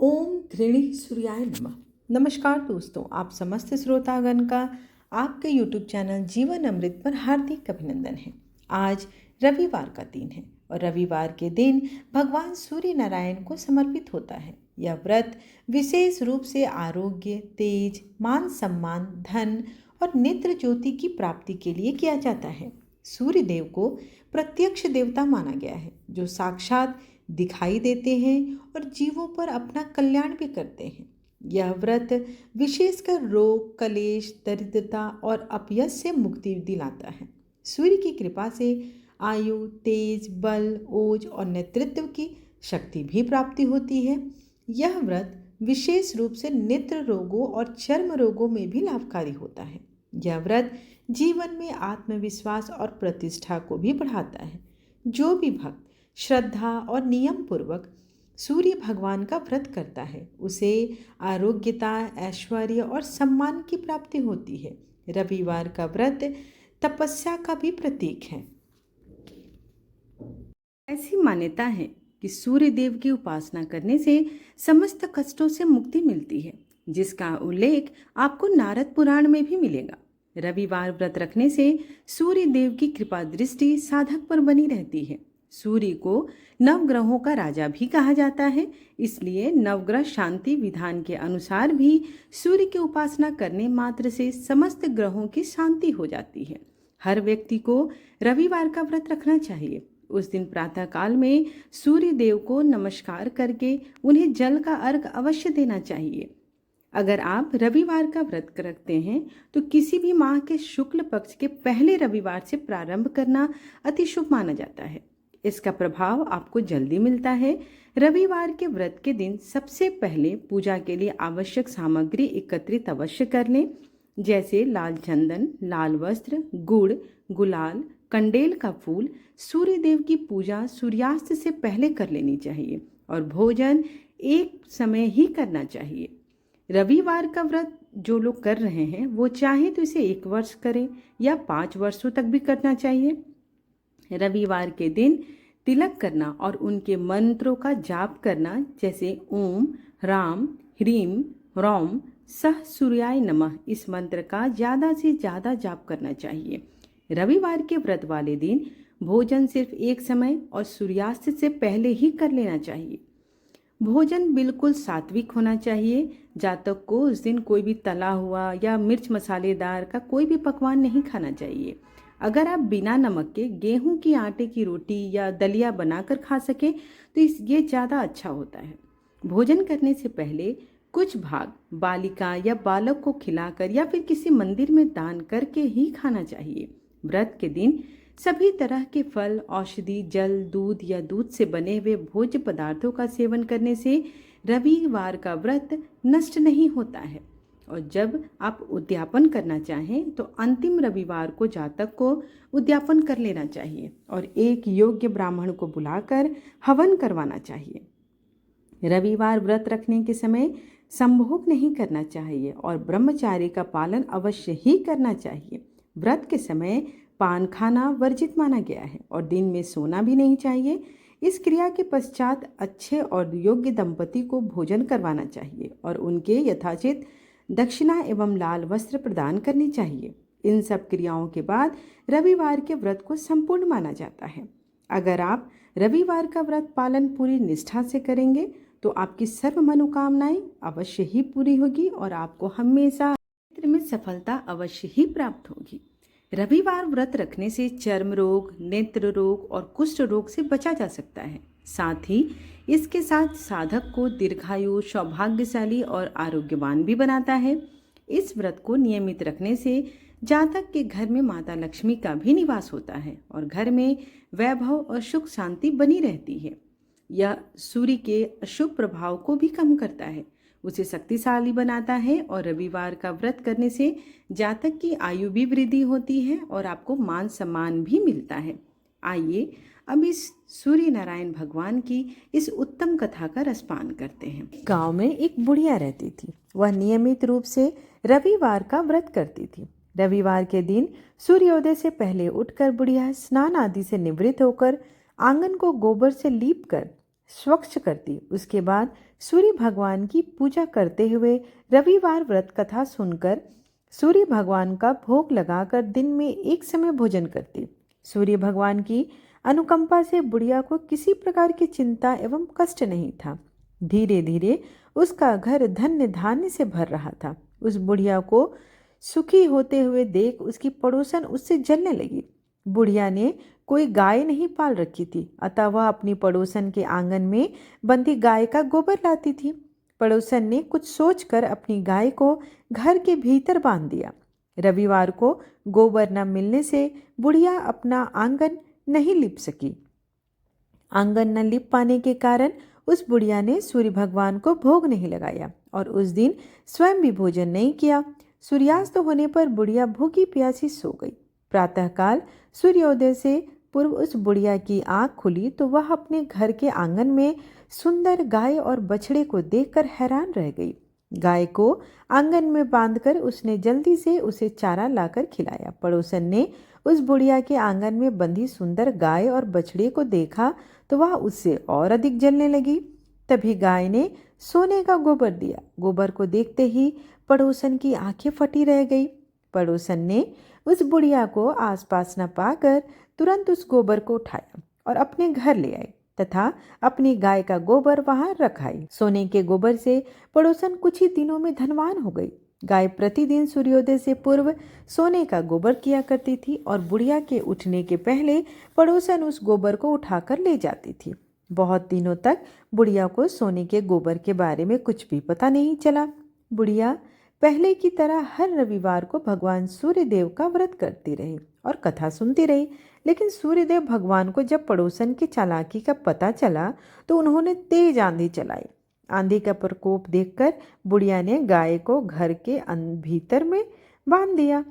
ओम गृणी सूर्याय नमः। नमस्कार दोस्तों, आप समस्त श्रोतागण का आपके YouTube चैनल जीवन अमृत पर हार्दिक अभिनंदन है। आज रविवार का दिन है और रविवार के दिन भगवान सूर्य नारायण को समर्पित होता है। यह व्रत विशेष रूप से आरोग्य, तेज, मान सम्मान, धन और नेत्र ज्योति की प्राप्ति के लिए किया जाता है। सूर्य देव को प्रत्यक्ष देवता माना गया है, जो साक्षात दिखाई देते हैं और जीवों पर अपना कल्याण भी करते हैं। यह व्रत विशेषकर रोग, कलेश, दरिद्रता और अपयश से मुक्ति दिलाता है। सूर्य की कृपा से आयु, तेज, बल, ओज और नेतृत्व की शक्ति भी प्राप्ति होती है। यह व्रत विशेष रूप से नेत्र रोगों और चर्म रोगों में भी लाभकारी होता है। यह व्रत जीवन में आत्मविश्वास और प्रतिष्ठा को भी बढ़ाता है। जो भी भक्त श्रद्धा और नियम पूर्वक सूर्य भगवान का व्रत करता है, उसे आरोग्यता, ऐश्वर्य और सम्मान की प्राप्ति होती है। रविवार का व्रत तपस्या का भी प्रतीक है। ऐसी मान्यता है कि सूर्य देव की उपासना करने से समस्त कष्टों से मुक्ति मिलती है, जिसका उल्लेख आपको नारद पुराण में भी मिलेगा। रविवार व्रत रखने से सूर्य देव की कृपा दृष्टि साधक पर बनी रहती है। सूर्य को नवग्रहों का राजा भी कहा जाता है, इसलिए नवग्रह शांति विधान के अनुसार भी सूर्य की उपासना करने मात्र से समस्त ग्रहों की शांति हो जाती है। हर व्यक्ति को रविवार का व्रत रखना चाहिए। उस दिन प्रातः काल में सूर्य देव को नमस्कार करके उन्हें जल का अर्घ अवश्य देना चाहिए। अगर आप रविवार का व्रत रखते हैं तो किसी भी माह के शुक्ल पक्ष के पहले रविवार से प्रारंभ करना अति शुभ माना जाता है। इसका प्रभाव आपको जल्दी मिलता है। रविवार के व्रत के दिन सबसे पहले पूजा के लिए आवश्यक सामग्री एकत्रित अवश्य कर लें, जैसे लाल चंदन, लाल वस्त्र, गुड़, गुलाल, कंडेल का फूल। सूर्य देव की पूजा सूर्यास्त से पहले कर लेनी चाहिए और भोजन एक समय ही करना चाहिए। रविवार का व्रत जो लोग कर रहे हैं वो चाहे तो इसे 1 वर्ष करें या 5 वर्षों तक भी करना चाहिए। रविवार के दिन तिलक करना और उनके मंत्रों का जाप करना, जैसे ओम राम ह्रीम रौम सह सूर्याय नमः, इस मंत्र का ज़्यादा से ज़्यादा जाप करना चाहिए। रविवार के व्रत वाले दिन भोजन सिर्फ एक समय और सूर्यास्त से पहले ही कर लेना चाहिए। भोजन बिल्कुल सात्विक होना चाहिए। जातक को उस दिन कोई भी तला हुआ या मिर्च मसालेदार का कोई भी पकवान नहीं खाना चाहिए। अगर आप बिना नमक के गेहूं की आटे की रोटी या दलिया बनाकर खा सके तो ये ज़्यादा अच्छा होता है। भोजन करने से पहले कुछ भाग बालिका या बालक को खिलाकर या फिर किसी मंदिर में दान करके ही खाना चाहिए। व्रत के दिन सभी तरह के फल, औषधि, जल, दूध या दूध से बने हुए भोज्य पदार्थों का सेवन करने से रविवार का व्रत नष्ट नहीं होता है। और जब आप उद्यापन करना चाहें तो अंतिम रविवार को जातक को उद्यापन कर लेना चाहिए और एक योग्य ब्राह्मण को बुलाकर हवन करवाना चाहिए। रविवार व्रत रखने के समय संभोग नहीं करना चाहिए और ब्रह्मचार्य का पालन अवश्य ही करना चाहिए। व्रत के समय पान खाना वर्जित माना गया है और दिन में सोना भी नहीं चाहिए। इस क्रिया के पश्चात अच्छे और योग्य दंपति को भोजन करवाना चाहिए और उनके यथाचित दक्षिणा एवं लाल वस्त्र प्रदान करने चाहिए। इन सब क्रियाओं के बाद रविवार के व्रत को संपूर्ण माना जाता है। अगर आप रविवार का व्रत पालन पूरी निष्ठा से करेंगे तो आपकी सर्व मनोकामनाएं अवश्य ही पूरी होगी और आपको हमेशा क्षेत्र में सफलता अवश्य ही प्राप्त होगी। रविवार व्रत रखने से चर्म रोग, नेत्र रोग और कुष्ठ रोग से बचा जा सकता है। साथ ही इसके साथ साधक को दीर्घायु, सौभाग्यशाली और आरोग्यवान भी बनाता है। इस व्रत को नियमित रखने से जातक के घर में माता लक्ष्मी का भी निवास होता है और घर में वैभव और सुख शांति बनी रहती है। यह सूर्य के अशुभ प्रभाव को भी कम करता है, उसे शक्तिशाली बनाता है और रविवार का व्रत करने से जातक की आयु भी वृद्धि होती है और आपको मान सम्मान भी मिलता है। आइए अब इस सूर्य नारायण भगवान की इस उत्तम कथा का रसपान करते हैं। गांव में एक बुढ़िया रहती थी। वह नियमित रूप से रविवार का व्रत करती थी। रविवार के दिन सूर्योदय से पहले उठकर बुढ़िया स्नान आदि से निवृत्त होकर आंगन को गोबर से लीप कर स्वच्छ करती। उसके बाद सूर्य भगवान की पूजा करते हुए रविवार व्रत कथा सुनकर सूर्य भगवान का भोग लगाकर दिन में एक समय भोजन करती। सूर्य भगवान की अनुकंपा से बुढ़िया को किसी प्रकार की चिंता एवं कष्ट नहीं था। धीरे धीरे उसका घर धन्य धान्य से भर रहा था। उस बुढ़िया को सुखी होते हुए देख उसकी पड़ोसन उससे जलने लगी। बुढ़िया ने कोई गाय नहीं पाल रखी थी, अतः वह अपनी पड़ोसन के आंगन में बंधी गाय का गोबर लाती थी। पड़ोसन ने कुछ सोचकर अपनी गाय को घर के भीतर बांध दिया। रविवार को गोबर न मिलने से बुढ़िया अपना आंगन नहीं लिप सकी। आंगन न लिप पाने के कारण उस बुढ़िया ने सूर्य भगवान को भोग नहीं लगाया और उस दिन स्वयं भी भोजन नहीं किया। सूर्यास्त होने पर बुढ़िया भूखी प्यासी सो गई। प्रातःकाल सूर्योदय से पूर्व उस बुढ़िया की आंख खुली तो वह अपने घर के आंगन में सुंदर गाय और बछड़े को देखकर हैरान रह गई। गाय को आंगन में बांधकर उसने जल्दी से उसे चारा लाकर खिलाया। पड़ोसन ने उस बुढ़िया के आंगन में बंधी सुंदर गाय और बछड़े को देखा तो वह उससे और अधिक जलने लगी। तभी गाय ने सोने का गोबर दिया। गोबर को देखते ही पड़ोसन की आंखें फटी रह गई। पड़ोसन ने उस बुढ़िया को आसपास न पाकर तुरंत उस गोबर को उठाया और अपने घर ले आई तथा अपनी गाय का गोबर वहां रखाई। सोने के गोबर से पड़ोसन कुछ ही दिनों में धनवान हो गई। गाय प्रतिदिन सूर्योदय से पूर्व सोने का गोबर किया करती थी और बुढ़िया के उठने के पहले पड़ोसन उस गोबर को उठाकर ले जाती थी। बहुत दिनों तक बुढ़िया को सोने के गोबर के बारे में कुछ भी पता नहीं चला। बुढ़िया पहले की तरह हर रविवार को भगवान सूर्यदेव का व्रत करती रही और कथा सुनती रही। लेकिन सूर्यदेव भगवान को जब पड़ोसन की चालाकी का पता चला तो उन्होंने तेज आंधी चलाई। आंधी का प्रकोप देखकर बुढ़िया ने गाय को घर के भीतर में बांध दिया।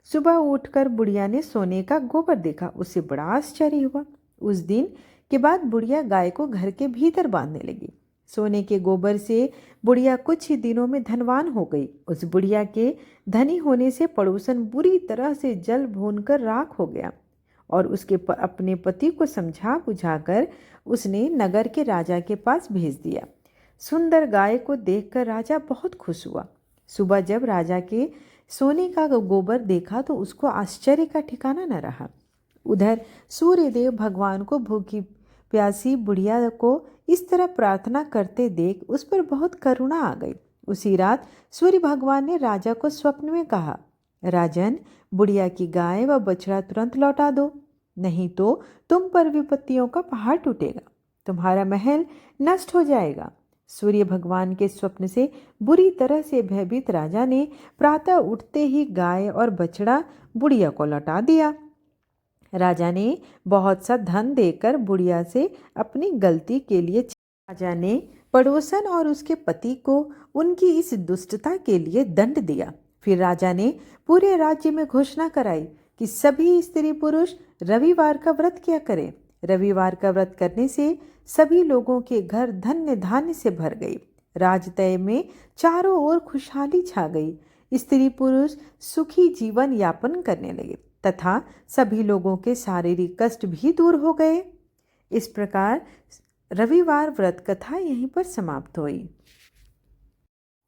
सुबह उठकर बुढ़िया ने सोने का गोबर देखा। उसे बड़ा आश्चर्य हुआ। उस दिन के बाद बुढ़िया गाय को घर के भीतर बांधने लगी। सोने के गोबर से बुढ़िया कुछ ही दिनों में धनवान हो गई। उस बुढ़िया के धनी होने से पड़ोसन बुरी तरह से जल भूनकर राख हो गया और उसके अपने पति को समझा बुझाकर उसने नगर के राजा के पास भेज दिया। सुंदर गाय को देखकर राजा बहुत खुश हुआ। सुबह जब राजा के सोने का गोबर देखा तो उसको आश्चर्य का ठिकाना न रहा। उधर सूर्यदेव भगवान को भूखी प्यासी बुढ़िया को इस तरह प्रार्थना करते देख उस पर बहुत करुणा आ गई। उसी रात सूर्य भगवान ने राजा को स्वप्न में कहा, राजन, बुढ़िया की गाय व बछड़ा तुरंत लौटा दो, नहीं तो तुम पर विपत्तियों का पहाड़ टूटेगा, तुम्हारा महल नष्ट हो जाएगा। सूर्य भगवान के स्वप्न से बुरी तरह से भयभीत राजा ने प्रातः उठते ही गाय और बछड़ा बुढ़िया को लौटा दिया। राजा ने बहुत सा धन देकर बुढ़िया से अपनी गलती के लिए राजा ने पड़ोसन और उसके पति को उनकी इस दुष्टता के लिए दंड दिया। फिर राजा ने पूरे राज्य में घोषणा कराई कि सभी स्त्री पुरुष रविवार का व्रत किया करें। रविवार का व्रत करने से सभी लोगों के घर धन्य धान्य से भर गई। राजतय में चारों ओर खुशहाली छा गई। स्त्री पुरुष सुखी जीवन यापन करने लगे तथा सभी लोगों के शारीरिक कष्ट भी दूर हो गए। इस प्रकार रविवार व्रत कथा यहीं पर समाप्त हुई।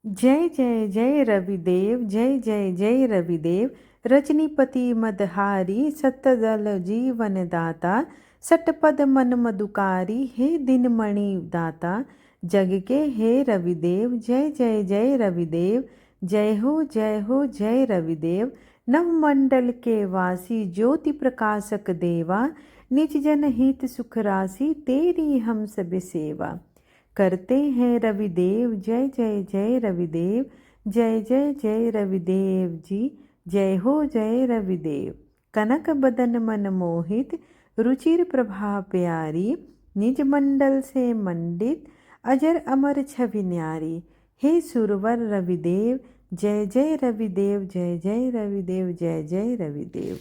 जय जय जय रविदेव, जय जय जय रविदेव। रजनीपति मदहारी, सतदल जीवन दाता, सटपद मन मधुकारी, हे दिनमणि दाता। जग के हे रविदेव, जय जय जय रविदेव। जय हो जय रविदेव। नवमंडल के वासी, ज्योति प्रकाशक देवा, निज जन हित सुख राशि, तेरी हम सब सेवा। करते हैं रविदेव, जय जय जय रविदेव। जय जय जय रविदेव जी, जय हो जय रविदेव। कनक बदन मन मोहित, रुचिर प्रभा प्यारी, निज मंडल से मंडित, अजर अमर छवि न्यारी। हे सुरवर रविदेव, जय जय रविदेव, जय जय रविदेव, जय जय रविदेव।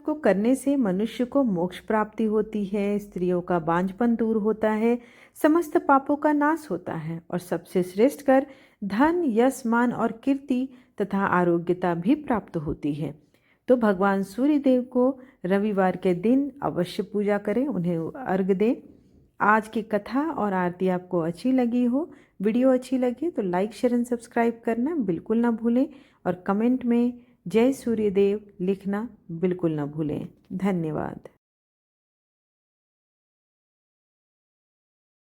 को करने से मनुष्य को मोक्ष प्राप्ति होती है, स्त्रियों का बांझपन दूर होता है, समस्त पापों का नाश होता है और सबसे श्रेष्ठ कर धन, यश, मान और कीर्ति तथा आरोग्यता भी प्राप्त होती है। तो भगवान सूर्यदेव को रविवार के दिन अवश्य पूजा करें, उन्हें अर्घ दें। आज की कथा और आरती आपको अच्छी लगी हो, वीडियो अच्छी लगी तो लाइक शेयर एंड सब्सक्राइब करना बिल्कुल ना भूलें और कमेंट में जय सूर्यदेव लिखना बिल्कुल ना भूलें। धन्यवाद।